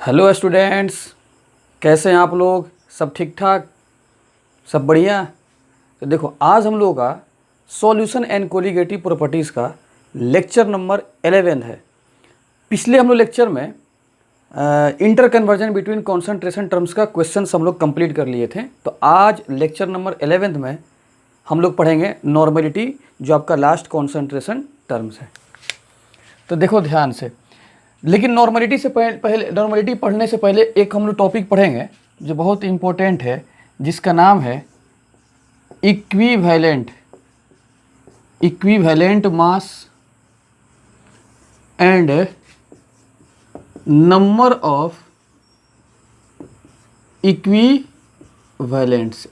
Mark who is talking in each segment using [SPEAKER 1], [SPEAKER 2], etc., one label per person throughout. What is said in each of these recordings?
[SPEAKER 1] Hello students, कैसे हैं आप लोग? सब ठीक ठाक, सब बढ़िया। तो देखो, आज हम लोगों का सॉल्यूशन एंड कोलिगेटिव प्रॉपर्टीज़ का लेक्चर नंबर 11 है। पिछले हम लोग लेक्चर में inter conversion between concentration terms का क्वेश्चन हम लोग कंप्लीट कर लिए थे। तो आज लेक्चर नंबर 11 में हम लोग पढ़ेंगे नॉर्मेलिटी, जो आपका लास्ट कॉन्सेंट्रेशन टर्म्स है। तो देखो ध्यान से, लेकिन नॉर्मलिटी से पहले नॉर्मलिटी पढ़ने से पहले एक हम लोग टॉपिक पढ़ेंगे जो बहुत इम्पोर्टेंट है, जिसका नाम है equivalent mass and number of equivalents.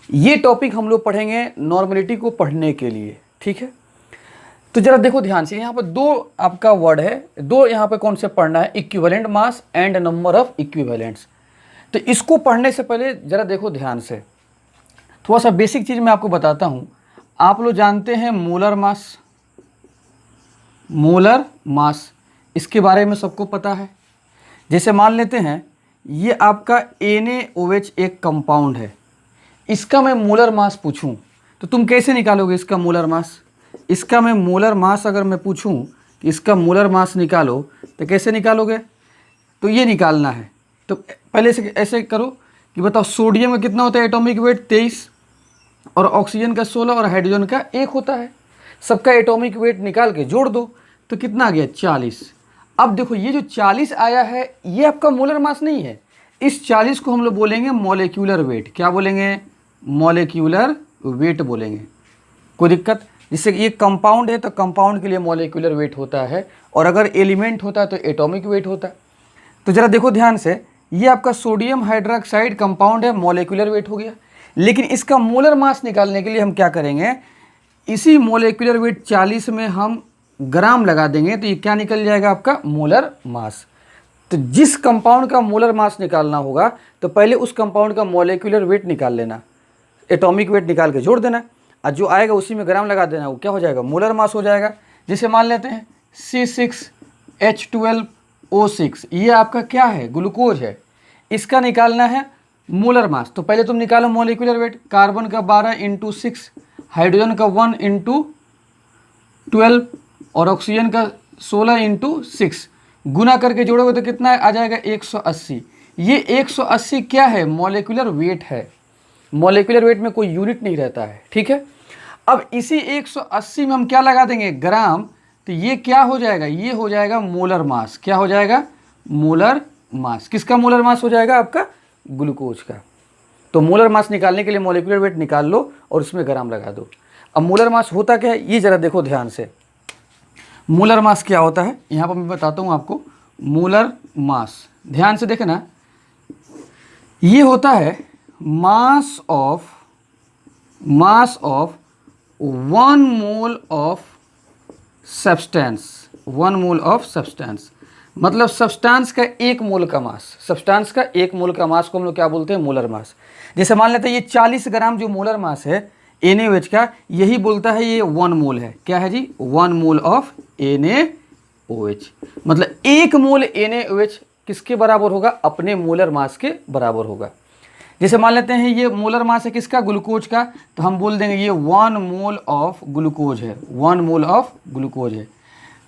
[SPEAKER 1] ये टॉपिक हम लोग पढ़ेंगे नॉर्मलिटी को पढ़ने के लिए, ठीक है। तो जरा देखो ध्यान से, यहाँ पर दो आपका वर्ड है, दो यहाँ पे कॉन्सेप्ट पढ़ना है, equivalent mass and number of equivalents. तो इसको पढ़ने से पहले जरा देखो ध्यान से, थोड़ा सा बेसिक चीज़ मैं आपको बताता हूँ। आप लोग जानते हैं मूलर मास, इसके बारे में सबको पता है। जैसे मान लेते हैं ये आपका NaOH एक कंपाउंड है, इसका मैं मूलर मास पूछूं तो तुम कैसे निकालोगे इसका मूलर मास? इसका मैं मूलर मास अगर मैं पूछूं कि इसका मूलर मास निकालो तो कैसे निकालोगे? तो ये निकालना है। तो पहले से ऐसे करो कि बताओ, सोडियम का कितना होता है एटॉमिक वेट? 23, और ऑक्सीजन का 16, और हाइड्रोजन का 1 होता है। सबका एटॉमिक वेट निकाल के जोड़ दो तो कितना आ गया? 40। अब देखो, ये जो 40 आया है ये आपका मोलर मास नहीं है। इस 40 को हम लोग बोलेंगे मॉलिक्यूलर वेट। क्या बोलेंगे? मॉलिक्यूलर वेट बोलेंगे। कोई दिक्कत? जिससे ये कंपाउंड है तो कंपाउंड के लिए मॉलिक्यूलर वेट होता है, और अगर एलिमेंट होता है तो एटॉमिक वेट होता है। तो ज़रा देखो ध्यान से, ये आपका सोडियम हाइड्रोक्साइड कंपाउंड है, मॉलिक्यूलर वेट हो गया। लेकिन इसका मोलर मास निकालने के लिए हम क्या करेंगे? इसी मॉलिक्यूलर वेट 40 में हम ग्राम लगा देंगे तो ये क्या निकल जाएगा? आपका मोलर मास। तो जिस कंपाउंड का मोलर मास निकालना होगा तो पहले उस कंपाउंड का मॉलिक्यूलर वेट निकाल लेना, एटॉमिक वेट निकाल के जोड़ देना, और जो आएगा उसी में ग्राम लगा देना, वो क्या हो जाएगा? मोलर मास हो जाएगा। जैसे मान लेते हैं C6H12O6, ये आपका क्या है? ग्लूकोज है। इसका निकालना है मोलर मास। तो पहले तुम निकालो मॉलिक्यूलर वेट। कार्बन का 12 × 6, हाइड्रोजन का 1 × 12, और ऑक्सीजन का 16 × 6, गुना करके जोड़ोगे तो कितना आ जाएगा? 180। ये 180 क्या है? मॉलिक्यूलर वेट है। मॉलिक्यूलर वेट में कोई यूनिट नहीं रहता है, ठीक है। अब इसी 180 में हम क्या लगा देंगे? ग्राम। तो ये क्या हो जाएगा? ये हो जाएगा मोलर मास। क्या हो जाएगा? Molar mass. किसका मोलर मास हो जाएगा? आपका ग्लूकोज का। तो मोलर मास निकालने के लिए मॉलिक्यूलर वेट निकाल लो और उसमें ग्राम लगा दो। अब मोलर मास होता क्या है ये जरा देखो ध्यान से। मोलर मास क्या होता है यहाँ पर मैं बताता हूँ आपको। मोलर मास ध्यान से देखना, ये होता है mass of 1 mole of substance. मतलब सब्सटेंस का 1 मोल का मास। सब्सटेंस का 1 मोल का मास को हम लोग क्या बोलते हैं? Molar mass. जैसे मान लेते हैं ये 40 ग्राम जो मोलर मास है NaOH का, यही बोलता है ये 1 मोल है। क्या है जी? 1 मोल ऑफ NaOH। मतलब 1 मोल NaOH किसके बराबर होगा? अपने मोलर मास के बराबर होगा। जैसे मान लेते हैं ये मोलर मास है किसका? ग्लूकोज का। तो हम बोल देंगे ये 1 मोल ऑफ ग्लूकोज है। 1 मोल ऑफ ग्लूकोज है।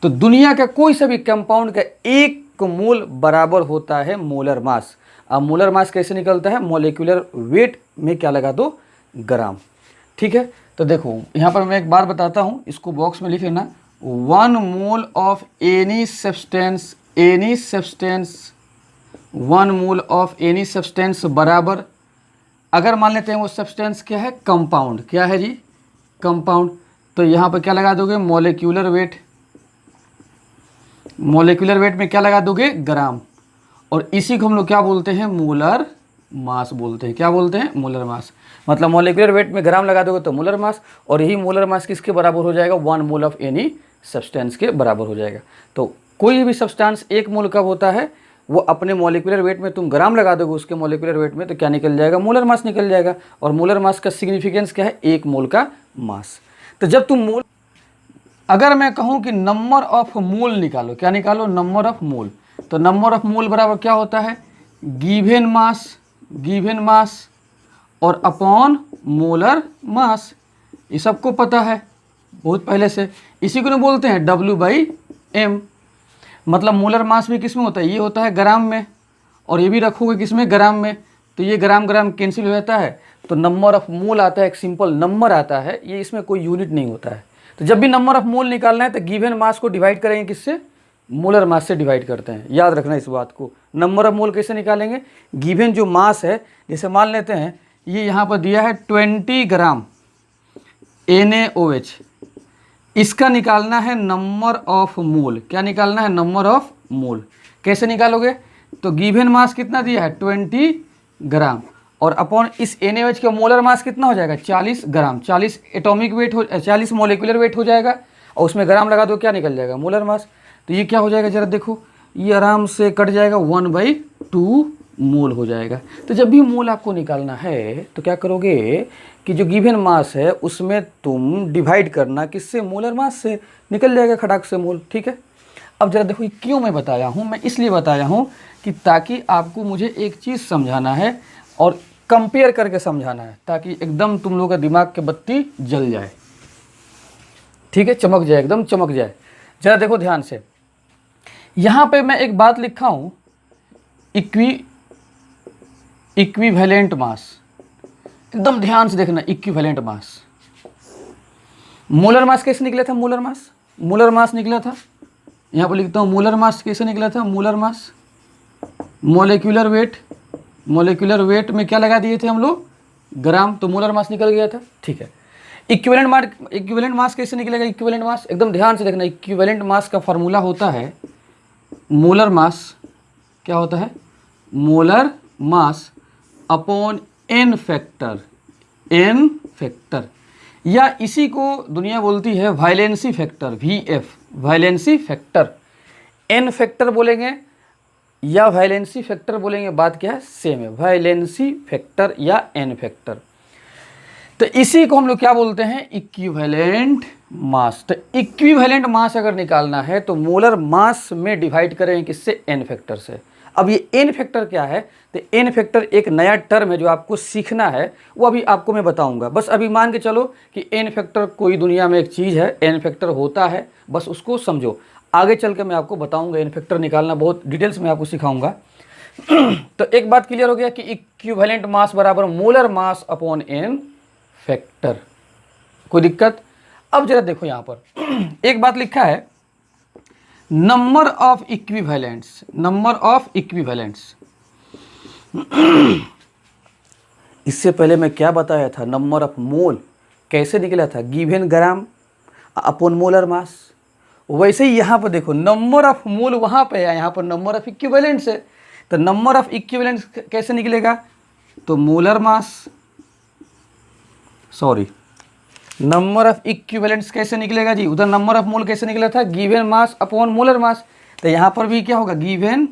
[SPEAKER 1] तो दुनिया का कोई सा भी कंपाउंड का 1 मोल बराबर होता है मोलर मास। अब मोलर मास कैसे निकलता है? मॉलिक्यूलर वेट में क्या लगा दो? ग्राम, ठीक है। तो देखो यहाँ पर मैं एक बार बताता हूँ, इसको बॉक्स में लिख लेना। 1 mole of any substance 1 mole of any substance बराबर, अगर मान लेते हैं वो सब्सटेंस क्या है? कंपाउंड। क्या है जी? कंपाउंड। तो यहाँ पर क्या लगा दोगे? Molecular weight. मॉलिक्यूलर वेट में क्या लगा दोगे? ग्राम। और इसी को हम लोग क्या बोलते हैं? मोलर मास बोलते हैं। क्या बोलते हैं? Molar mass. मतलब मॉलिक्यूलर वेट में ग्राम लगा दोगे तो मोलर मास, और यही मोलर मास किसके बराबर हो जाएगा? 1 मोल ऑफ एनी सब्सटेंस के बराबर हो जाएगा। तो कोई भी सब्सटेंस 1 मोल का होता है, वो अपने मॉलिक्यूलर वेट में तुम ग्राम लगा दोगे उसके मॉलिक्यूलर वेट में, तो क्या निकल जाएगा? मोलर मास निकल जाएगा। और मोलर मास का सिग्निफिकेंस क्या है? 1 मोल का मास। तो जब तुम अगर मैं कहूँ कि नंबर ऑफ मोल निकालो, क्या निकालो, नंबर ऑफ मोल, तो नंबर ऑफ मोल बराबर क्या होता है, गिवन मास और अपॉन मोलर मास। ये सबको पता है बहुत पहले से, इसी को नहीं बोलते हैं W/m। मतलब मोलर मास भी किस में होता है, ये होता है ग्राम में, और ये भी रखोगे किस में, ग्राम में, तो ये ग्राम ग्राम कैंसिल हो जाता है, तो नंबर ऑफ मोल आता है, एक सिंपल नंबर आता है, ये इसमें कोई यूनिट नहीं होता है। तो जब भी नंबर ऑफ मोल निकालना है तो गिवन मास को डिवाइड करेंगे किससे, मोलर मास से डिवाइड करते हैं, याद रखना इस बात को। नंबर ऑफ मोल कैसे निकालेंगे, गिवन जो मास है, जैसे मान लेते हैं ये यहाँ पर दिया है 20 ग्राम NaOH, इसका निकालना है नंबर ऑफ मोल। क्या निकालना है, नंबर ऑफ मोल। कैसे निकालोगे, तो गिवन मास कितना दिया है 20 ग्राम, और अपॉन इस NaOH का मोलर मास कितना हो जाएगा 40 ग्राम, 40 एटॉमिक वेट हो, 40 मोलिकुलर वेट हो जाएगा, और उसमें ग्राम लगा दो, क्या निकल जाएगा, मोलर मास। तो ये क्या हो जाएगा, जरा देखो, ये आराम से कट जाएगा, 1/2 मोल हो जाएगा। तो जब भी मोल आपको निकालना है तो क्या करोगे कि जो गिवन मास है उसमें तुम डिवाइड करना किससे, मोलर मास से, निकल जाएगा खटाक से मोल। ठीक है, अब जरा देखो ये क्यों मैं बताया हूँ, मैं इसलिए बताया हूँ कि ताकि आपको मुझे एक चीज़ समझाना है और कंपेयर करके समझाना है, ताकि एकदम तुम लोगों का दिमाग के बत्ती जल जाए। ठीक है, चमक जाए, एकदम चमक जाए। जरा देखो ध्यान से, यहाँ पे मैं एक बात लिखा हूँ, इक्विवेलेंट मास, एकदम ध्यान से देखना, इक्विवेलेंट मास। मोलर मास कैसे निकला था, मोलर मास निकला था, यहाँ पर लिखता हूँ मोलर मास कैसे निकला था, मोलर मास, मोलिकुलर वेट में क्या लगा दिए थे हम लोग, ग्राम, तो मोलर मास निकल गया था। ठीक है, इक्विवेलेंट मास कैसे निकलेगा, इक्विवेलेंट मास एकदम ध्यान से देखना, इक्विवेलेंट मास का फॉर्मूला होता है मोलर मास, क्या होता है, molar mass upon n factor, या इसी को दुनिया बोलती है valency factor, VF, valency factor. n factor बोलेंगे या वाइलेंसी फैक्टर बोलेंगे, बात क्या है, सेम है, वाइलेंसी फैक्टर या n फैक्टर। तो इसी को हम लोग क्या बोलते हैं, इक्विवेलेंट मास। तो इक्विवेलेंट मास अगर निकालना है तो मोलर मास में डिवाइड करें किससे, n फैक्टर से। अब ये n फैक्टर क्या है, तो n फैक्टर एक नया टर्म है जो आपको सीखना है, वो अभी आपको मैं बताऊंगा। बस अभी मान के चलो कि n फैक्टर कोई दुनिया में एक चीज़ है, n फैक्टर होता है, बस उसको समझो। आगे चल के मैं आपको बताऊंगा n फैक्टर निकालना, बहुत डिटेल्स में आपको सिखाऊंगा। तो एक बात क्लियर हो गया कि इक्विवेलेंट मास बराबर molar mass upon n factor, कोई दिक्कत। अब जरा देखो यहाँ पर एक बात लिखा है, नंबर ऑफ इक्विवेलेंट्स, इससे पहले मैं क्या बताया था, नंबर ऑफ मोल कैसे निकला था, गिवन ग्राम अपॉन मोलर मास। वैसे ही यहाँ पर देखो, नंबर ऑफ मोल वहाँ पे है, यहाँ पर नंबर ऑफ इक्विवेलेंट्स है, तो नंबर ऑफ इक्विवेलेंट्स कैसे निकलेगा, तो molar mass, sorry, number of equivalents कैसे निकलेगा जी, उधर नंबर ऑफ मोल कैसे निकला था, given mass upon molar mass. तो यहाँ पर भी क्या होगा, गिवन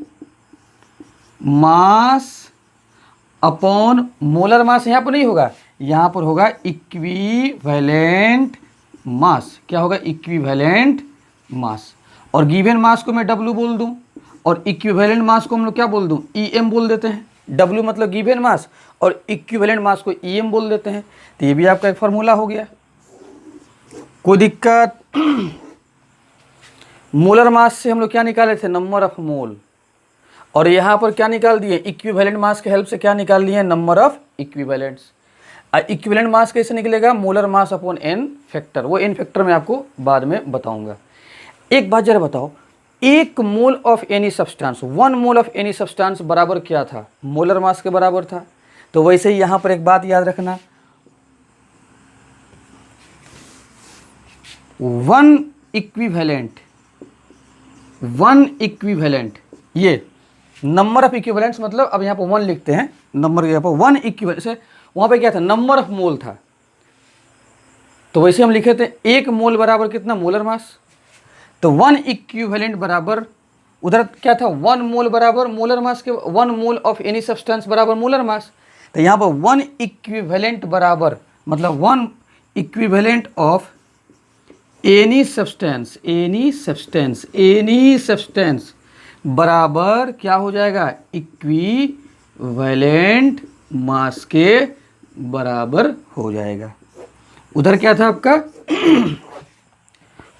[SPEAKER 1] मास अपॉन मोलर मास, यहाँ पर नहीं होगा, यहाँ पर होगा इक्विवेलेंट मास। क्या होगा, इक्विवेलेंट मास। और गिवन मास को मैं W बोल दूं, और इक्विवेलेंट मास को हम लोग क्या बोल दूं, EM बोल देते हैं। W मतलब गिवन मास, और इक्विवेलेंट मास को EM बोल देते हैं। तो ये भी आपका एक फार्मूला हो गया, कोई दिक्कत। मोलर मास से हम लोग क्या निकाले थे, नंबर ऑफ मोल, और यहाँ पर क्या निकाल दिए, इक्विवेलेंट मास के हेल्प से क्या निकाल लिए, number of equivalents. Equivalent mass कैसे निकलेगा, molar mass upon n factor, वो n फैक्टर मैं आपको बाद में बताऊंगा। एक बात जरा बताओ, एक mole of any substance, 1 mole of any substance बराबर क्या था, मोलर मास के बराबर था। तो वैसे ही यहाँ पर एक बात याद रखना, 1 इक्विवेलेंट, ये नंबर ऑफ इक्विवेलेंट्स, मतलब अब यहाँ पर 1 लिखते हैं, नंबर यहाँ पर 1 इक्विवेलेंट से, वहाँ पे क्या था, नंबर ऑफ मोल था, तो वैसे हम लिखे थे 1 मोल बराबर कितना, मोलर मास। तो 1 इक्विवेलेंट बराबर, उधर क्या था, 1 मोल बराबर मोलर मास के, 1 मोल ऑफ एनी सब्सटेंस बराबर मोलर मास। तो यहाँ पर 1 इक्विवेलेंट बराबर, मतलब 1 इक्विवेलेंट ऑफ एनी सब्सटेंस बराबर क्या हो जाएगा, इक्विवेलेंट मास के बराबर हो जाएगा। उधर क्या था आपका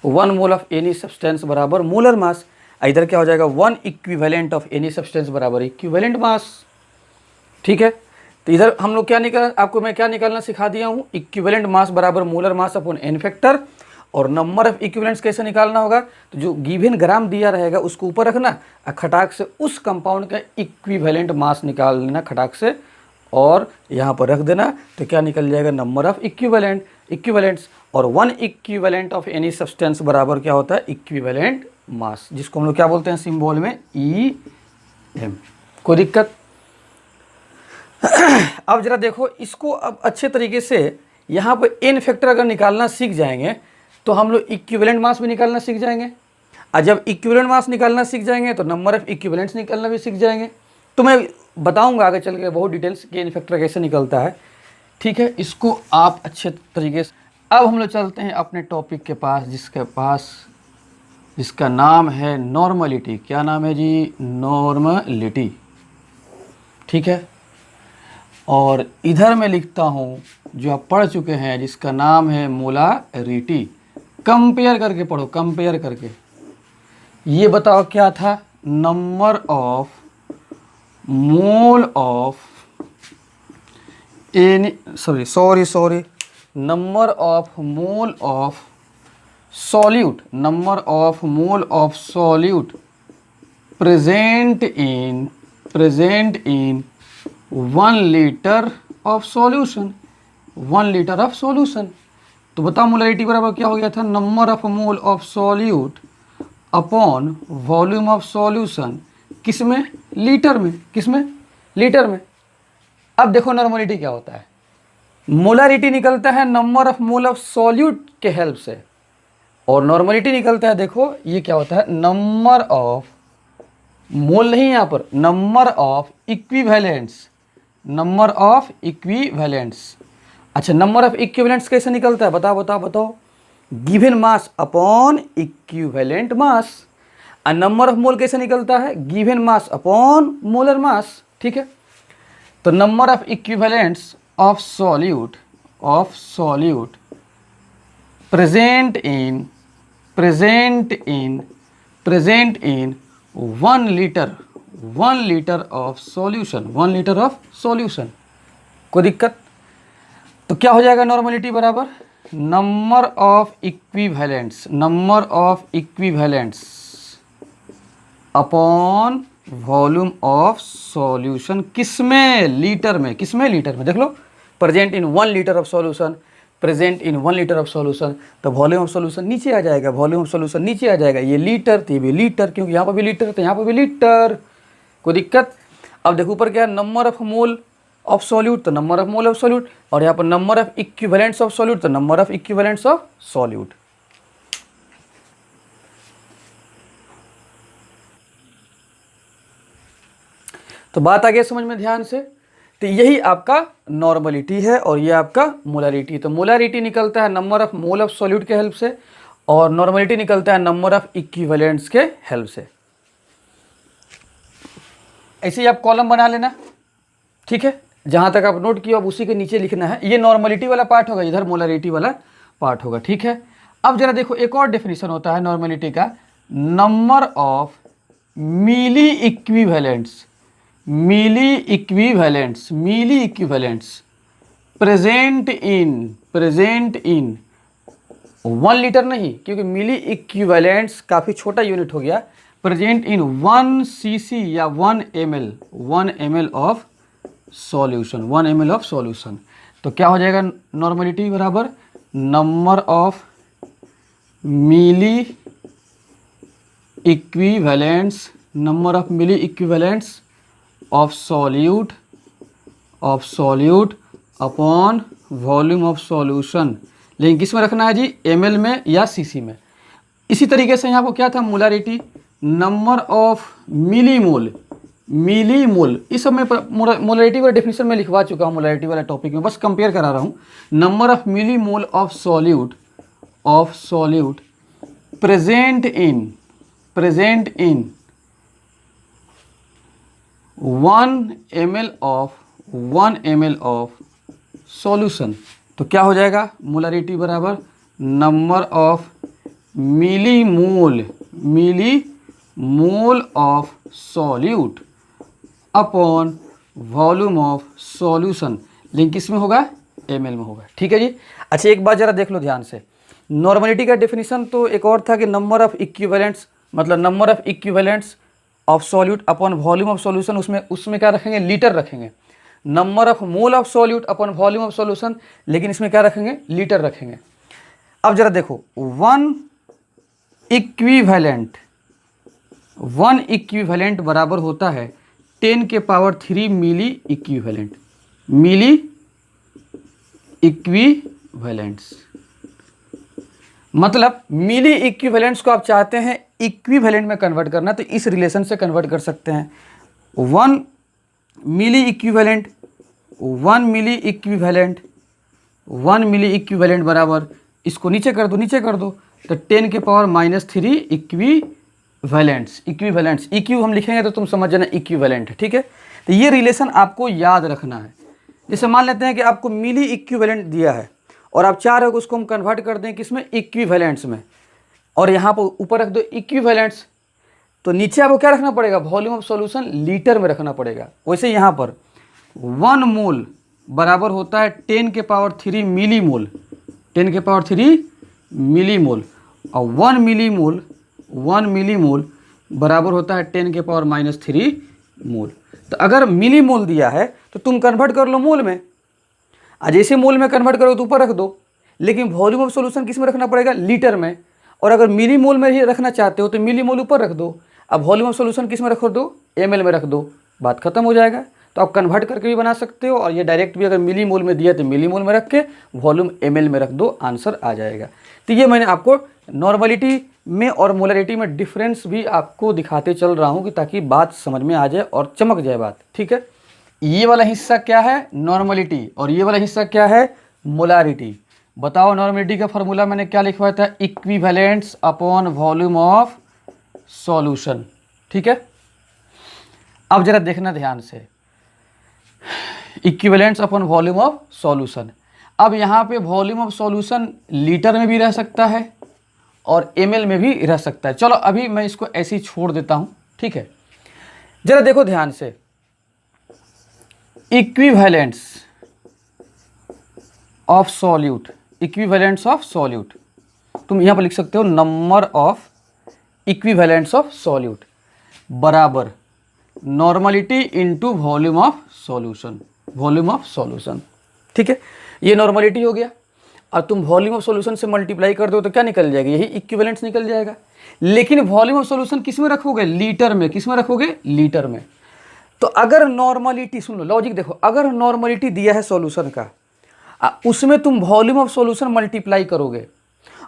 [SPEAKER 1] 1 मोल ऑफ एनी सब्सटेंस बराबर मोलर मास, इधर क्या हो जाएगा 1 इक्विवेलेंट ऑफ एनी सब्सटेंस बराबर इक्विवेलेंट मास। ठीक है, तो इधर हम लोग क्या निकाल, आपको मैं क्या निकालना सिखा दिया हूँ, इक्विवेलेंट मास बराबर molar mass upon n factor. और नंबर ऑफ इक्विवेलेंट्स कैसे निकालना होगा, तो जो गिवन ग्राम दिया रहेगा उसको ऊपर रखना और खटाक से उस कंपाउंड का इक्विवेलेंट मास निकाल लेना खटाक से और यहाँ पर रख देना, तो क्या निकल जाएगा नंबर ऑफ इक्विवेलेंट्स। और 1 इक्विवेलेंट ऑफ एनी सब्सटेंस बराबर क्या होता है, इक्विवेलेंट मास, जिसको हम लोग क्या बोलते हैं सिंबल में EM। कोई दिक्कत? अब जरा देखो इसको, अब अच्छे तरीके से यहाँ पर एन फैक्टर अगर निकालना सीख जाएंगे तो हम लोग इक्विवेलेंट मास भी निकालना सीख जाएंगे, और जब इक्विवेलेंट मास निकालना सीख जाएंगे तो नंबर ऑफ इक्विवेलेंट्स निकालना भी सीख जाएंगे। तो मैं बताऊंगा आगे चल के बहुत डिटेल्स कि एन फैक्टर कैसे निकलता है। ठीक है, इसको आप अच्छे तरीके से। अब हम लोग चलते हैं अपने टॉपिक के पास, जिसका नाम है नॉर्मलिटी। क्या नाम है जी, नॉर्मलिटी। ठीक है, और इधर मैं लिखता हूँ जो आप पढ़ चुके हैं जिसका नाम है मोलारिटी। कंपेयर करके पढ़ो, कंपेयर करके। ये बताओ क्या था, number of mole of any sorry number of mole of solute, number of mole of solute present in 1 litre of solution, 1 litre of solution. तो बताओ मोलरिटी बराबर क्या हो गया था, number of mole of solute upon volume of solution, किसमें, litre में, किसमें, लीटर में। अब देखो नॉर्मलिटी क्या होता है, मोलरिटी निकलता है number of mole of solute के हेल्प से, और नॉर्मलिटी निकलता है, देखो ये क्या होता है, नंबर ऑफ मोल नहीं यहाँ पर, number of equivalents, number of equivalents. अच्छा, नंबर ऑफ इक्विवेलेंट्स कैसे निकलता है, बताओ। गिवन मास अपॉन इक्विवेलेंट मास। और नंबर ऑफ मोल कैसे निकलता है, गिवन मास अपॉन मोलर मास। ठीक है, तो number of equivalents of solute present in 1 litre of solution. कोई दिक्कत? तो क्या हो जाएगा नॉर्मलिटी बराबर number of equivalents upon volume of solution, किसमें, लीटर में, देख लो, present in 1 litre of solution, तो वॉल्यूम ऑफ सॉल्यूशन नीचे आ जाएगा, ये लीटर थी भी लीटर, क्योंकि यहाँ पर भी लीटर तो यहाँ पर भी लीटर। कोई दिक्कत? अब देखो ऊपर क्या है, number of mole of solute, तो number of mole of solute, और यहाँ पर number of equivalents of solute, तो number of equivalents of solute. तो बात आ गई समझ में ध्यान से। तो यही आपका नॉर्मलिटी है और ये आपका मोलरिटी। तो मोलरिटी निकलता है number of mole of solute के हेल्प से, और नॉर्मलिटी निकलता है नंबर ऑफ इक्विवेलेंट्स के हेल्प से। ऐसे ही आप कॉलम बना लेना। ठीक है, जहाँ तक आप नोट किया अब उसी के नीचे लिखना है। ये नॉर्मलिटी वाला पार्ट होगा, इधर मोलरिटी वाला पार्ट होगा। ठीक है, अब जरा देखो एक और डेफिनेशन होता है नॉर्मलिटी का, number of milli equivalents present in 1 litre नहीं, क्योंकि मिली इक्विवेलेंट्स काफ़ी छोटा यूनिट हो गया, प्रेजेंट इन 1 cc या 1 ml ऑफ सॉल्यूशन, तो क्या हो जाएगा नॉर्मलिटी बराबर number of milli equivalents of solute upon volume of solution. लेकिन किस में रखना है जी, ml में या cc में। इसी तरीके से यहाँ पर क्या था, मोलरिटी नंबर ऑफ मिलीमोल, इस सब में मोलरिटी वाला डेफिनेशन में लिखवा चुका हूँ, मोलरिटी वाला टॉपिक में बस कंपेयर करा रहा हूँ। Number of millimole of solute of solute present in 1 ml of solution, तो क्या हो जाएगा, मोलरिटी बराबर number of millimole of solute upon volume of solution. Link किसमें होगा, ml में होगा। ठीक है जी। अच्छा एक बात जरा देख लो ध्यान से, नॉर्मलिटी का डेफिनेशन तो एक और था कि नंबर ऑफ इक्विवेलेंट्स, मतलब number of equivalents of solute upon volume of solution, उसमें क्या रखेंगे, लीटर रखेंगे। Number of mole of solute upon volume of solution, लेकिन इसमें क्या रखेंगे, लीटर रखेंगे। अब जरा देखो, वन इक्विवेलेंट बराबर होता है 10⁻³ मिली इक्विवेलेंट्स। मतलब मिली इक्विवेलेंट्स को आप चाहते हैं इक्विवेलेंट में कन्वर्ट करना, तो इस रिलेशन से कन्वर्ट कर सकते हैं। 1 मिली इक्विवेलेंट बराबर, इसको नीचे कर दो, तो 10⁻³ इक्विवेलेंट्स। इक्यू हम लिखेंगे तो तुम समझ जाना इक्विवेलेंट। ठीक है, तो ये रिलेशन आपको याद रखना है। जैसे मान लेते हैं कि आपको मिली इक्विवेलेंट दिया है और आप चाह रहे हो कि उसको हम कन्वर्ट कर दें किसमें, इक्विवेलेंट्स में, और यहाँ पर ऊपर रख दो इक्विवेलेंट्स, तो नीचे आपको क्या रखना पड़ेगा, वॉल्यूम ऑफ सॉल्यूशन लीटर में रखना पड़ेगा। वैसे यहाँ पर 1 मोल बराबर होता है 10⁻³ मिलीमोल, 10⁻³ मिलीमोल, और 1 मिलीमोल बराबर होता है 10⁻³ मोल। तो अगर मिलीमोल दिया है तो तुम कन्वर्ट कर लो मोल में, जैसे मोल में कन्वर्ट करो तो ऊपर रख दो, लेकिन वॉल्यूम ऑफ सॉल्यूशन किस में रखना पड़ेगा, लीटर में। और अगर मिलीमोल में ही रखना चाहते हो तो मिलीमोल ऊपर रख दो, अब वॉल्यूम ऑफ सॉल्यूशन किस में रख दो, ml में रख दो, बात खत्म हो जाएगा। तो आप कन्वर्ट करके भी बना सकते हो, और ये डायरेक्ट भी अगर मिलीमोल में दिया तो मिलीमोल में रख के वॉल्यूम ml में रख दो, आंसर आ जाएगा। तो ये मैंने आपको नॉर्मलिटी में और मोलरिटी में डिफरेंस भी आपको दिखाते चल रहा हूँ कि ताकि बात समझ में आ जाए और चमक जाए बात। ठीक है, ये वाला हिस्सा क्या है, नॉर्मलिटी, और ये वाला हिस्सा क्या है, मोलारिटी। बताओ नॉर्मलिटी का फॉर्मूला मैंने क्या लिखवाया था, equivalents upon volume of solution. ठीक है, अब जरा देखना ध्यान से, equivalents upon volume of solution. अब यहाँ पे वॉल्यूम ऑफ सॉल्यूशन लीटर में भी रह सकता है और ml में भी रह सकता है। चलो अभी मैं इसको ऐसे ही छोड़ देता हूँ। ठीक है, जरा देखो ध्यान से, इक्विवेलेंट्स ऑफ सॉल्यूट, तुम यहाँ पर लिख सकते हो number of equivalents of solute बराबर normality into volume of solution. ठीक है, ये नॉर्मलिटी हो गया, और तुम वॉल्यूम ऑफ सॉल्यूशन से मल्टीप्लाई कर दो तो क्या निकल जाएगा, यही इक्विवेलेंट्स निकल जाएगा। लेकिन वॉल्यूम ऑफ सॉल्यूशन किस में रखोगे, लीटर में। किस में रखोगे, लीटर में। तो अगर नॉर्मलिटी, सुन लो लॉजिक देखो, अगर नॉर्मलिटी दिया है सॉल्यूशन का, उसमें तुम वॉल्यूम ऑफ सॉल्यूशन मल्टीप्लाई करोगे,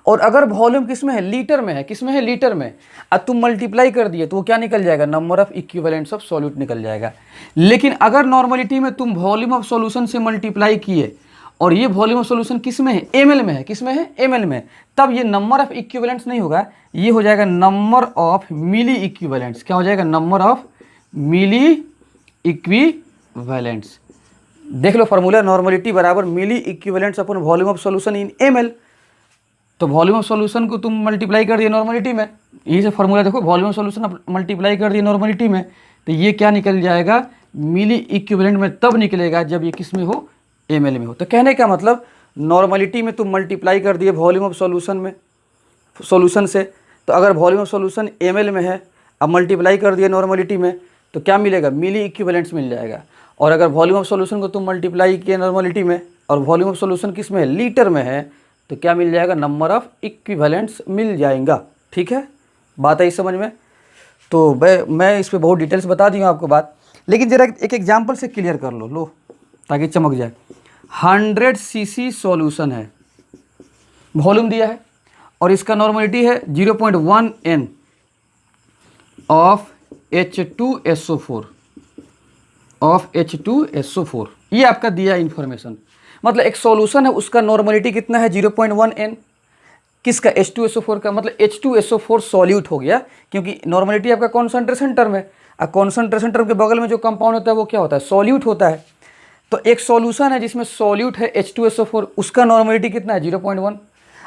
[SPEAKER 1] और अगर वॉल्यूम किस में है, लीटर में है, किस में है, लीटर में, अब तुम मल्टीप्लाई कर दिए तो वो क्या निकल जाएगा, number of equivalents of solute निकल जाएगा। लेकिन अगर नॉर्मलिटी में तुम वॉल्यूम ऑफ सॉल्यूशन से मल्टीप्लाई किए और ये वॉल्यूम ऑफ सॉल्यूशन किस में है, ml में है, किस में है, ml में, तब ये नंबर ऑफ इक्विवेलेंट्स नहीं होगा, ये हो जाएगा नंबर ऑफ मिली इक्विवेलेंट्स। क्या हो जाएगा, नंबर ऑफ मिली इक्विवेलेंट्स। देख लो फॉर्मूला, नॉर्मलिटी बराबर milli equivalents upon volume of solution in ml। तो वॉल्यूम ऑफ सॉल्यूशन को तुम मल्टीप्लाई कर दिए नॉर्मलिटी में, यही से फॉर्मूला देखो, वॉल्यूम ऑफ सॉल्यूशन मल्टीप्लाई कर दिए नॉर्मलिटी में, तो ये क्या निकल जाएगा, मिली इक्विवेलेंट में तब निकलेगा जब ये किस में हो, ml में हो। तो कहने का मतलब, नॉर्मलिटी में तुम मल्टीप्लाई कर दिए वॉल्यूम ऑफ सॉल्यूशन से, तो अगर वॉल्यूम ऑफ सॉल्यूशन ml में है, अब मल्टीप्लाई कर दिए नॉर्मलिटी में, तो क्या मिलेगा, मिली इक्विवेलेंट्स मिल जाएगा। और अगर वॉल्यूम ऑफ सॉल्यूशन को तुम मल्टीप्लाई किए नॉर्मलिटी में और वॉल्यूम ऑफ सॉल्यूशन किस में है, लीटर में है, तो क्या मिल जाएगा, नंबर ऑफ इक्विवेलेंट्स मिल जाएगा। ठीक है, बात आई समझ में। तो मैं इस पर बहुत डिटेल्स बता दी हूँ आपको बात, लेकिन जरा एक एग्जाम्पल से क्लियर कर लो ताकि चमक जाए। 100 cc सॉल्यूशन है, वॉल्यूम दिया है, और इसका नॉर्मलिटी है 0.1 N ऑफ H2SO4 ये आपका दिया इन्फॉर्मेशन। मतलब एक सॉल्यूशन है, उसका नॉर्मलिटी कितना है, 0.1 N। किसका, H2SO4 का, मतलब H2SO4 सॉल्यूट हो गया, क्योंकि नॉर्मलिटी आपका कॉन्सेंट्रेशन टर्म है, और कॉन्सेंट्रेशन टर्म के बगल में जो कंपाउंड होता है वो क्या होता है, सॉल्यूट होता है। तो एक सॉल्यूशन है जिसमें सॉल्यूट है H2SO4, उसका नॉर्मलिटी कितना है 0.1,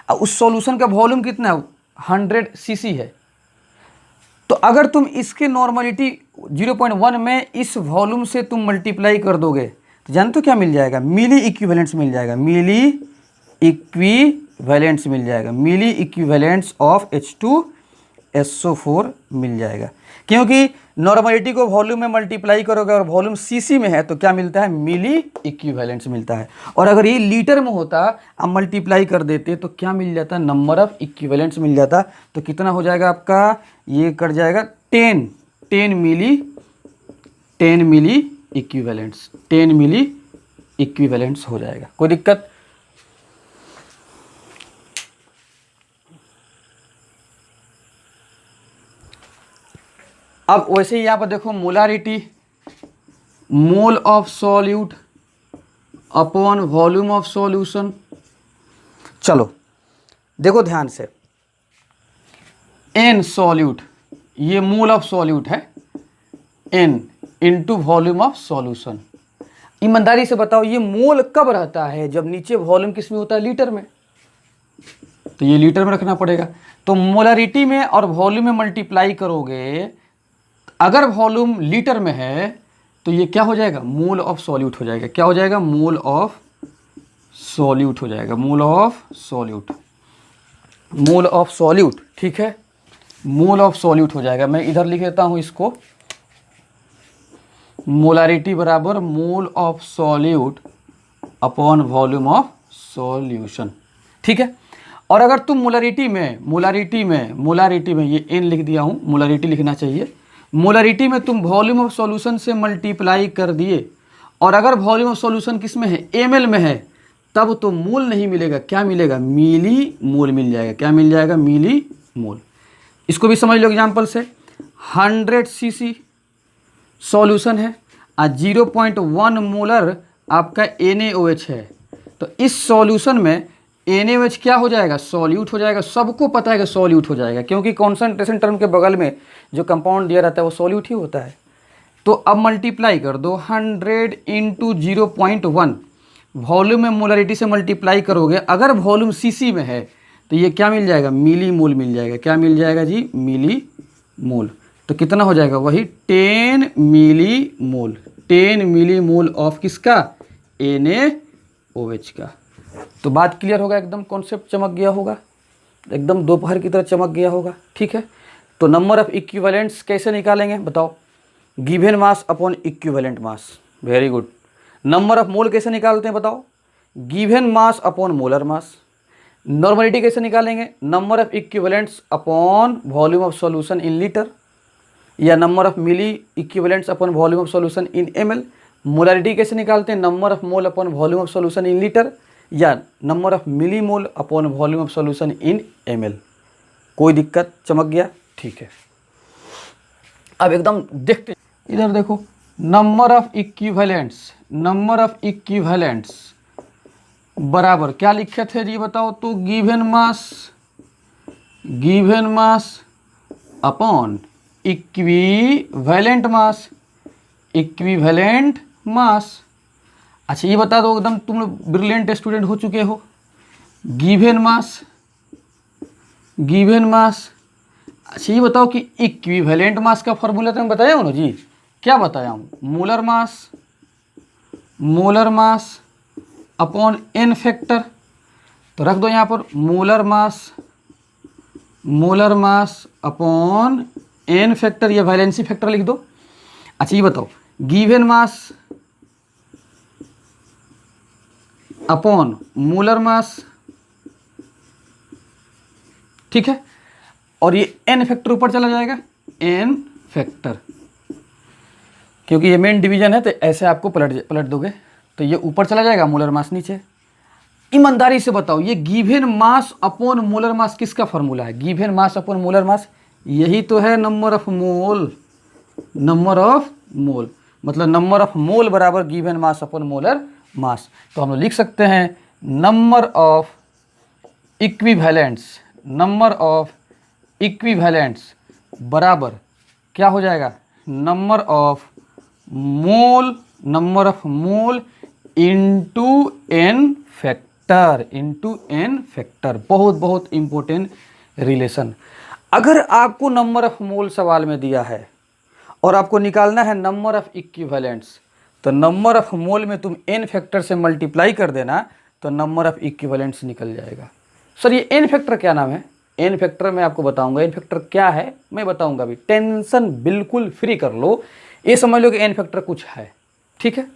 [SPEAKER 1] और उस सॉल्यूशन का वॉल्यूम कितना है 100 cc है। तो अगर तुम इसके नॉर्मलिटी 0.1 में इस वॉल्यूम से तुम मल्टीप्लाई कर दोगे तो जानते हो क्या मिल जाएगा, मिली इक्विवेलेंट्स मिल जाएगा, मिली इक्विवेलेंट्स मिल जाएगा, मिली इक्विवेलेंट्स ऑफ H2SO4 मिल जाएगा। क्योंकि नॉर्मलिटी को वॉल्यूम में मल्टीप्लाई करोगे और वॉल्यूम सीसी में है तो क्या मिलता है, मिली इक्विवेलेंट्स मिलता है। और अगर ये लीटर में होता, अब मल्टीप्लाई कर देते तो क्या मिल जाता, नंबर ऑफ इक्विवेलेंट्स मिल जाता। तो कितना हो जाएगा आपका, ये कट जाएगा 10 मिली इक्विवेलेंट्स, 10 मिली इक्विवेलेंट्स हो जाएगा। कोई दिक्कत? अब वैसे ही यहाँ पर देखो molarity, mole of solute upon volume of solution. चलो देखो ध्यान से, एन सॉल्यूट, ये मोल ऑफ सॉल्यूट है, n into volume of solution. ईमानदारी से बताओ ये मोल कब रहता है, जब नीचे वॉल्यूम किस में होता है, लीटर में, तो ये लीटर में रखना पड़ेगा। तो मोलारिटी में और वॉल्यूम में मल्टीप्लाई करोगे, अगर वॉल्यूम लीटर में है तो ये क्या हो जाएगा, मोल ऑफ सॉल्यूट हो जाएगा। क्या हो जाएगा, मोल ऑफ सॉल्यूट हो जाएगा, मोल of solute, mole of solute, ठीक है, मोल ऑफ सॉल्यूट हो जाएगा। मैं इधर लिख देता हूं इसको, मोलारिटी बराबर मोल of solute upon volume of solution, ठीक है। और अगर तुम मोलारिटी में ये एन लिख दिया हूं, मोलारिटी लिखना चाहिए, मोलारिटी में तुम वॉल्यूम ऑफ सॉल्यूशन से मल्टीप्लाई कर दिए, और अगर वॉल्यूम ऑफ सॉल्यूशन किस में है, ml में है, तब तो मोल नहीं मिलेगा, क्या मिलेगा, मिली मोल मिल जाएगा। क्या मिल जाएगा, मिली मोल। इसको भी समझ लो एग्जांपल से, 100 cc सॉल्यूशन है और 0.1 मोलर आपका NaOH है। तो इस सॉल्यूशन में NaOH क्या हो जाएगा, सॉल्यूट हो जाएगा। सबको पता है कि सॉल्यूट हो जाएगा, क्योंकि कॉन्सेंट्रेशन टर्म के बगल में जो कंपाउंड दिया रहता है वो सॉल्यूट ही होता है। तो अब मल्टीप्लाई कर दो, 100 इंटू 0.1, वॉल्यूम में मोलारिटी से मल्टीप्लाई करोगे, अगर वॉल्यूम सीसी में है तो ये क्या मिल जाएगा, मिली मोल मिल जाएगा। क्या मिल जाएगा जी, मिली मोल। तो कितना हो जाएगा, वही 10 मिली मोल, 10 मिली मोल ऑफ किसका, NaOH का। तो बात क्लियर होगा, एकदम कॉन्सेप्ट चमक गया होगा, एकदम दोपहर की तरह चमक गया होगा, ठीक है। तो नंबर ऑफ इक्विवेलेंट्स कैसे निकालेंगे बताओ, given mass upon equivalent mass, very good. Number of mole कैसे निकालते हैं बताओ, given mass upon molar mass. Normality कैसे निकालेंगे, number of equivalents upon volume of solution in litre, या number of milli equivalents upon volume of solution in ml। Molarity कैसे निकालते हैं, number of mole upon volume of solution in litre, या number of milli mole upon volume of solution in ml। कोई दिक्कत, चमक गया, ठीक है। अब एकदम देखते, इधर देखो, नंबर ऑफ इक्विवेलेंट्स बराबर क्या लिखे थे जी बताओ, तो गिवन मास अपॉन इक्विवेलेंट मास। अच्छा ये बता दो, एकदम तुम लोग ब्रिलियंट स्टूडेंट हो चुके हो, गिवन मास। अच्छा ये बताओ कि इक्विवेलेंट मास का फॉर्मूला तुम बताया हो ना जी, क्या बताया हूँ, molar mass upon n factor. तो रख दो यहाँ पर molar mass upon n factor, या वैलेंसी फैक्टर लिख दो। अच्छा ये बताओ, गिवन मास अपॉन मोलर मास, ठीक है, और ये n फैक्टर ऊपर चला जाएगा, n फैक्टर, क्योंकि ये मेन डिवीजन है तो ऐसे आपको पलट दोगे तो ये ऊपर चला जाएगा, मोलर मास नीचे। ईमानदारी से बताओ, ये गिवन मास अपॉन मोलर मास किसका फॉर्मूला है, गिवन मास अपॉन मोलर मास, यही तो है नंबर ऑफ मोल, मतलब नंबर ऑफ मोल बराबर given mass upon molar mass. तो हम लोग लिख सकते हैं number of equivalents number of equivalents बराबर क्या हो जाएगा, number of mole into n factor. बहुत बहुत इंपॉर्टेंट रिलेशन। अगर आपको नंबर ऑफ मोल सवाल में दिया है और आपको निकालना है नंबर ऑफ इक्विवेलेंट्स, तो नंबर ऑफ मोल में तुम एन फैक्टर से मल्टीप्लाई कर देना तो नंबर ऑफ इक्विवेलेंट्स निकल जाएगा। सर ये एन फैक्टर क्या नाम है, एन फैक्टर मैं आपको बताऊंगा। एन फैक्टर क्या है मैं बताऊंगा अभी, टेंशन बिल्कुल फ्री कर लो। ये समझ लो कि एन फैक्टर कुछ है, ठीक है।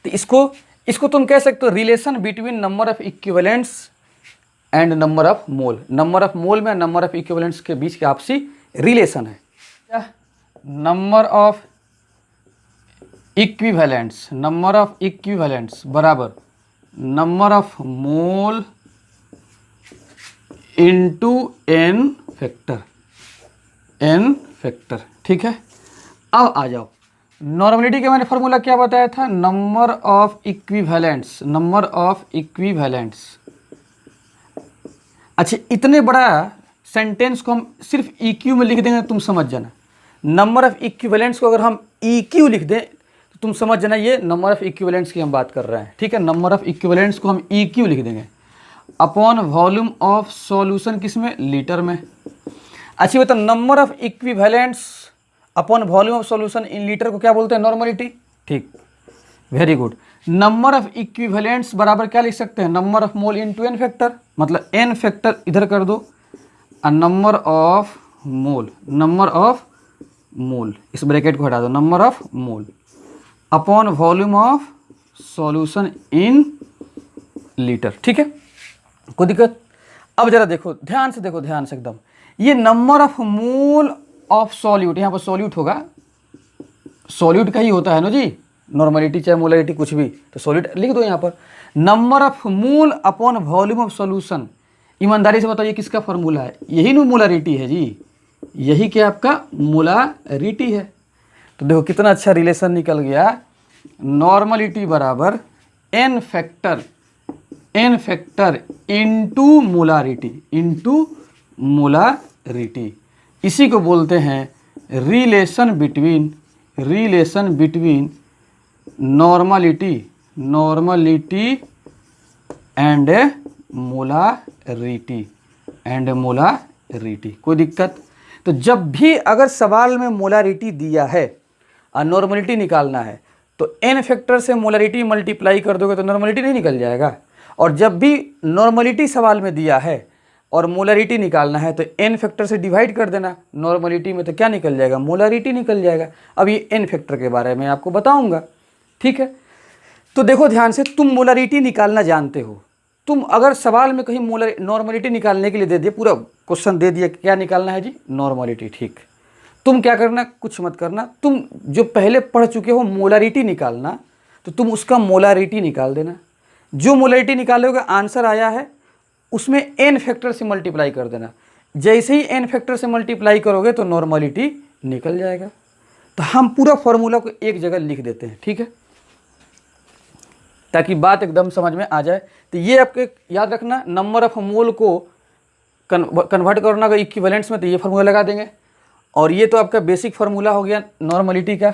[SPEAKER 1] तो इसको तुम कह सकते हो relation between number of equivalents and number of mole. Number of मोल में नंबर ऑफ इक्विवेलेंट्स के बीच की आपसी रिलेशन है। नंबर ऑफ इक्विवेलेंट्स बराबर number of mole into n factor, ठीक है। अब आ जाओ, नॉर्मलिटी का मैंने फॉर्मूला क्या बताया था, नंबर ऑफ इक्विवेलेंट्स। अच्छा, इतने बड़ा सेंटेंस को हम सिर्फ EQ में लिख देंगे, तुम समझ जाना। नंबर ऑफ इक्विवेलेंट्स को अगर हम EQ लिख दें तो तुम समझ जाना ये नंबर ऑफ इक्विवेलेंट्स की हम बात कर रहे हैं, ठीक है। नंबर ऑफ इक्विवेलेंट्स को हम EQ लिख देंगे अपॉन वॉल्यूम ऑफ सॉल्यूशन, किसमें, लीटर में। अच्छी बता, number of equivalents upon volume of solution in litre को क्या बोलते हैं, नॉर्मलिटी, ठीक, very good. Number of equivalents बराबर क्या लिख सकते हैं, number of mole into n factor, मतलब एन फैक्टर इधर कर दो और नंबर ऑफ मोल इस ब्रैकेट को हटा दो, number of mole upon volume of solution in litre, ठीक है, कोई दिक्कत। अब जरा देखो, ध्यान से देखो, ध्यान से एकदम, ये number of mole of solute, यहाँ पर सॉल्यूट होगा, सॉल्यूट का ही होता है ना जी, नॉर्मलिटी चाहे मोलरिटी कुछ भी, तो सॉल्यूट लिख दो यहाँ पर। Number of mole upon volume of solution, ईमानदारी से बताइए किसका फॉर्मूला है, यही ना मोलरिटी है जी, यही क्या आपका मोलरिटी है। तो देखो कितना अच्छा रिलेशन निकल गया, नॉर्मलिटी बराबर एन फैक्टर इंटू मोलारिटी, इसी को बोलते हैं relation between normality and molarity. कोई दिक्कत। तो जब भी अगर सवाल में मोलारिटी दिया है और नॉर्मलिटी निकालना है तो एन फैक्टर से मोलारिटी मल्टीप्लाई कर दोगे तो नॉर्मलिटी नहीं निकल जाएगा, और जब भी नॉर्मलिटी सवाल में दिया है और मोलारिटी निकालना है तो एन फैक्टर से डिवाइड कर देना नॉर्मलिटी में, तो क्या निकल जाएगा, मोलारिटी निकल जाएगा। अब ये एन फैक्टर के बारे में आपको बताऊंगा, ठीक है। तो देखो ध्यान से, तुम मोलारिटी निकालना जानते हो, तुम अगर सवाल में कहीं नॉर्मलिटी निकालने के लिए दे दिए, पूरा क्वेश्चन दे दिया क्या निकालना है जी, नॉर्मलिटी, ठीक। तुम क्या करना, कुछ मत करना, तुम जो पहले पढ़ चुके हो मोलारिटी निकालना, तो तुम उसका मोलारिटी निकाल देना। जो मोलारिटी निकालोगे आंसर आया है उसमें एन फैक्टर से मल्टीप्लाई कर देना, जैसे ही एन फैक्टर से मल्टीप्लाई करोगे तो नॉर्मलिटी निकल जाएगा। तो हम पूरा फॉर्मूला को एक जगह लिख देते हैं, ठीक है, ताकि बात एकदम समझ में आ जाए। तो ये आपके याद रखना, नंबर ऑफ मोल को कन्वर्ट करना अगर इक्विवेलेंट्स में तो ये फार्मूला लगा देंगे, और ये तो आपका बेसिक फार्मूला हो गया नॉर्मलिटी का।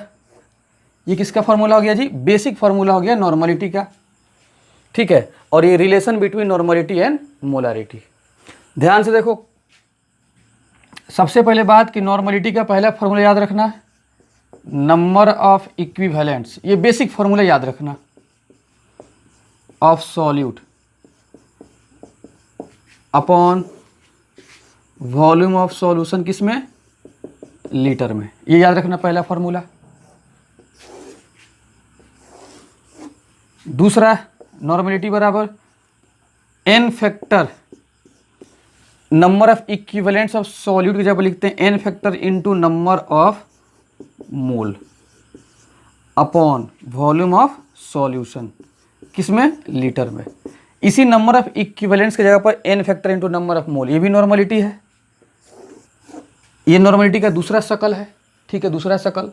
[SPEAKER 1] ये किसका फार्मूला हो गया जी, बेसिक फार्मूला हो गया नॉर्मलिटी का, ठीक है। और ये relation between normality and molarity. ध्यान से देखो, सबसे पहले बात कि नॉर्मलिटी का पहला फार्मूला याद रखना, नंबर ऑफ इक्विवेलेंट्स, ये बेसिक फार्मूला याद रखना, of solute upon volume of solution, किसमें, लीटर में। ये याद रखना पहला फार्मूला। दूसरा, नॉर्मलिटी बराबर n factor, number of equivalents of solute की जब लिखते हैं n factor into number of mole upon volume of solution, किसमें, लीटर में। इसी नंबर ऑफ इक्विवेलेंट्स की जगह पर n factor into number of mole, ये भी नॉर्मलिटी है, ये नॉर्मलिटी का दूसरा शक्ल है, ठीक है, दूसरा शक्ल।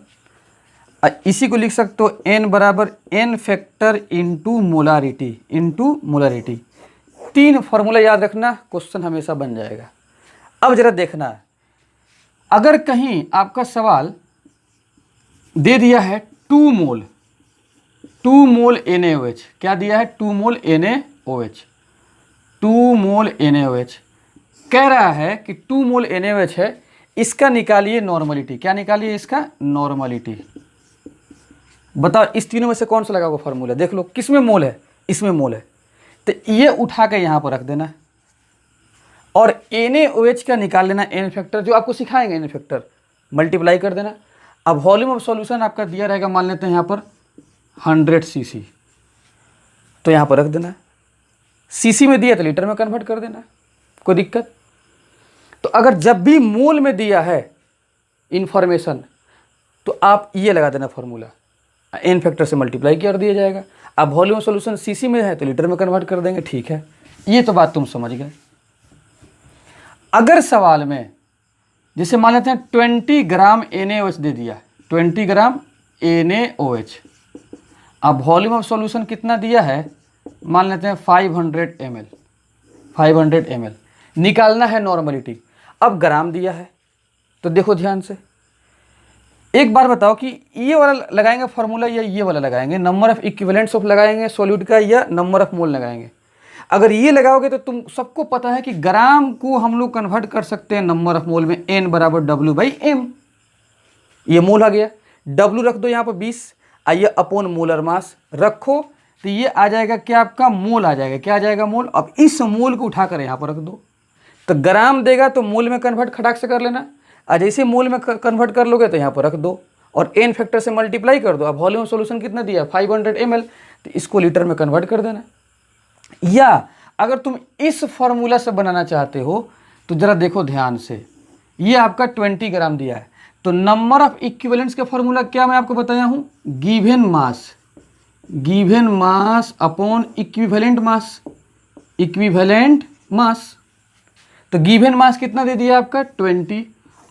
[SPEAKER 1] इसी को लिख सकते हो n बराबर n factor into molarity, 3 formula याद रखना, क्वेश्चन हमेशा बन जाएगा। अब जरा देखना है, अगर कहीं आपका सवाल दे दिया है 2 मोल NaOH, क्या दिया है 2 मोल NaOH, 2 मोल NaOH कह रहा है कि 2 मोल NaOH है, इसका निकालिए नॉर्मलिटी। क्या निकालिए इसका नॉर्मलिटी। बताओ इस तीनों में से कौन सा लगा हुआ फॉर्मूला, देख लो किस में मोल है, इसमें मोल है, तो ये उठा के यहाँ पर रख देना और NaOH का निकाल लेना एन फैक्टर, जो आपको सिखाएंगे एन फैक्टर मल्टीप्लाई कर देना। अब वॉल्यूम ऑफ सॉल्यूशन आपका दिया रहेगा, मान लेते हैं यहाँ पर 100 cc, तो यहाँ पर रख देना, सीसी में दिया तो लीटर में कन्वर्ट कर देना, कोई दिक्कत। तो अगर जब भी मोल में दिया है इंफॉर्मेशन तो आप ये लगा देना फॉर्मूला, एन फैक्टर से मल्टीप्लाई कर दिया जाएगा। अब वॉल्यूम सॉल्यूशन सीसी में है तो लीटर में कन्वर्ट कर देंगे, ठीक है, ये तो बात तुम समझ गए। अगर सवाल में जैसे मान लेते हैं 20 ग्राम NaOH दे दिया, 20 ग्राम NaOH, अब वॉल्यूम ऑफ सॉल्यूशन कितना दिया है, मान लेते हैं 500 ml, निकालना है नॉर्मलिटी। अब ग्राम दिया है तो देखो ध्यान से, एक बार बताओ कि ये वाला लगाएंगे फॉर्मूला या ये वाला लगाएंगे, नंबर ऑफ इक्विवेलेंट्स ऑफ लगाएंगे सॉल्यूट का या नंबर ऑफ मोल लगाएंगे। अगर ये लगाओगे तो तुम सबको पता है कि ग्राम को हम लोग कन्वर्ट कर सकते हैं नंबर ऑफ मोल में, N बराबर W/M, ये मोल आ गया, W रख दो यहाँ पर 20, आइए अपॉन मोलर मास रखो तो ये आ जाएगा क्या, आपका मोल आ जाएगा, क्या आ जाएगा मोल। अब इस मोल को उठाकर यहाँ पर रख दो तो ग्राम देगा तो मोल में कन्वर्ट खटाक से कर लेना, और जैसे मोल में कन्वर्ट कर लोगे तो यहाँ पर रख दो और एन फैक्टर से मल्टीप्लाई कर दो। अब वॉल्यूम सॉल्यूशन कितना दिया 500 ml, तो इसको लीटर में कन्वर्ट कर देना। या अगर तुम इस फॉर्मूला से बनाना चाहते हो तो जरा देखो ध्यान से, ये आपका 20 ग्राम दिया है तो नंबर ऑफ इक्विवेलेंट्स का फॉर्मूला क्या मैं आपको बताया हूँ, गिवन मास अपॉन इक्विवेलेंट मास। तो गिवन मास कितना दे दिया आपका 20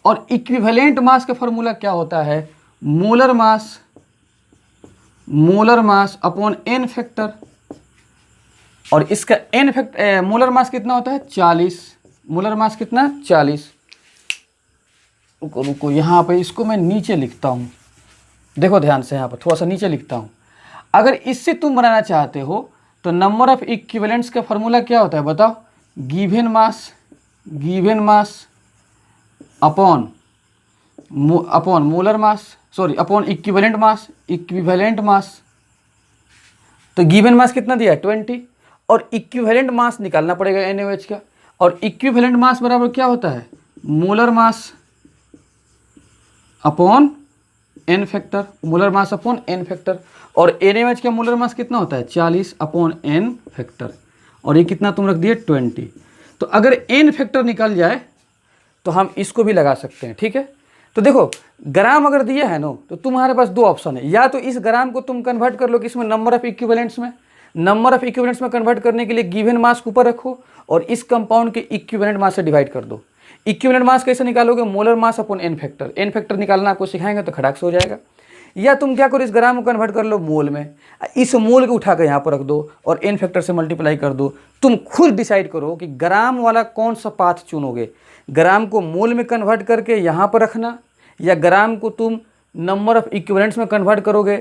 [SPEAKER 1] और इक्विवेलेंट मास का फॉर्मूला क्या होता है, molar mass upon n factor, और इसका एन फैक्टर मोलर मास कितना होता है 40, मोलर मास कितना 40। रुको यहाँ पे इसको मैं नीचे लिखता हूँ, देखो ध्यान से, यहाँ पर थोड़ा सा नीचे लिखता हूँ। अगर इससे तुम बनाना चाहते हो तो नंबर ऑफ इक्विवेलेंट्स का फॉर्मूला क्या होता है बताओ, गिवन मास अपॉन मोलर मास, सॉरी अपॉन इक्विवेलेंट मास। तो गिवन मास कितना दिया है 20 और इक्विवेलेंट मास निकालना पड़ेगा NaOH का, और इक्विवेलेंट मास बराबर क्या होता है molar mass upon n factor, molar mass upon n factor. और NaOH का मोलर मास कितना होता है 40 अपॉन एन फैक्टर, और ये कितना तुम रख दिए 20। तो अगर एन फैक्टर निकल जाए तो हम इसको भी लगा सकते हैं, ठीक है। तो देखो ग्राम अगर दिया है ना तो तुम्हारे पास 2 ऑप्शन है, या तो इस ग्राम को तुम कन्वर्ट कर लो किसमें, नंबर ऑफ इक्विवेलेंट्स में कन्वर्ट करने के लिए गिवन मास को ऊपर रखो और इस कंपाउंड के इक्विवेलेंट मास से डिवाइड कर दो। इक्विवेलेंट मास कैसे निकालोगे, molar mass upon n factor निकालना आपको सिखाएंगे तो खड़ाक से हो जाएगा। या तुम क्या करो, इस ग्राम को कन्वर्ट कर लो मोल में, इस मोल को उठा कर यहाँ पर रख दो और एन फैक्टर से मल्टीप्लाई कर दो। तुम खुद डिसाइड करो कि ग्राम वाला कौन सा पाथ चुनोगे, ग्राम को मोल में कन्वर्ट करके यहाँ पर रखना, या ग्राम को तुम नंबर ऑफ इक्विवेलेंट्स में कन्वर्ट करोगे।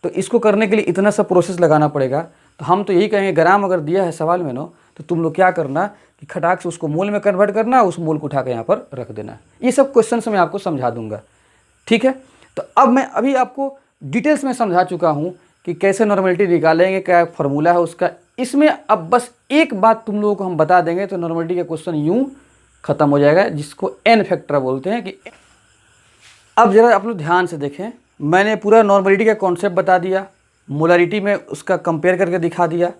[SPEAKER 1] तो इसको करने के लिए इतना सा प्रोसेस लगाना पड़ेगा। तो हम तो यही कहेंगे, ग्राम अगर दिया है सवाल में नो तो तुम लोग क्या करना कि खटाक से उसको मोल में कन्वर्ट करना, उस मोल को उठा कर यहाँ पर रख देना। ये सब क्वेश्चन मैं आपको समझा दूंगा, ठीक है। तो अब मैं अभी आपको डिटेल्स में समझा चुका हूँ कि कैसे नॉर्मलिटी निकालेंगे, क्या फॉर्मूला है उसका। इसमें अब बस एक बात तुम लोगों को हम बता देंगे तो नॉर्मलिटी का क्वेश्चन यूँ खत्म हो जाएगा, जिसको एन फैक्टर बोलते हैं। कि अब जरा आप लोग ध्यान से देखें, मैंने पूरा नॉर्मलिटी का कॉन्सेप्ट बता दिया, मोलारिटी में उसका कंपेयर करके दिखा दिया,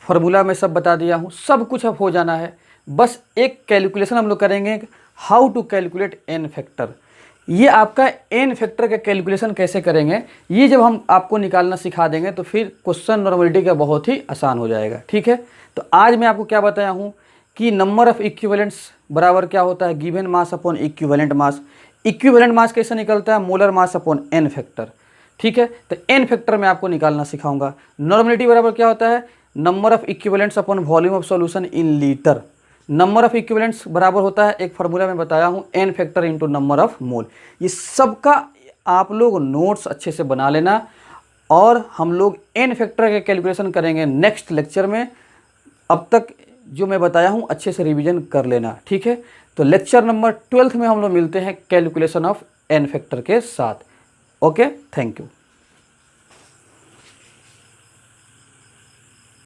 [SPEAKER 1] फार्मूला में सब बता दिया हूँ, सब कुछ अब हो जाना है। बस एक कैलकुलेशन हम लोग करेंगे, how to calculate n factor. ये आपका एन फैक्टर का कैलकुलेशन कैसे करेंगे, ये जब हम आपको निकालना सिखा देंगे तो फिर क्वेश्चन नॉर्मलिटी का बहुत ही आसान हो जाएगा, ठीक है। तो आज मैं आपको क्या बताया हूँ कि नंबर ऑफ इक्विवेलेंट्स बराबर क्या होता है, given mass upon equivalent mass. Equivalent mass कैसे निकलता है, molar mass upon n factor, ठीक है। तो एन फैक्टर मैं आपको निकालना सिखाऊंगा। नॉर्मलिटी बराबर क्या होता है, number of equivalents upon volume of solution in litre. Number of equivalents बराबर होता है, एक फार्मूला में बताया हूँ, n factor into number of mole. ये सबका आप लोग नोट्स अच्छे से बना लेना और हम लोग n फैक्टर के कैलकुलेशन करेंगे नेक्स्ट लेक्चर में। अब तक जो मैं बताया हूँ अच्छे से रिवीजन कर लेना, ठीक है। तो लेक्चर नंबर 12 में हम लोग मिलते हैं कैलकुलेशन ऑफ n फैक्टर के साथ। Okay, thank you.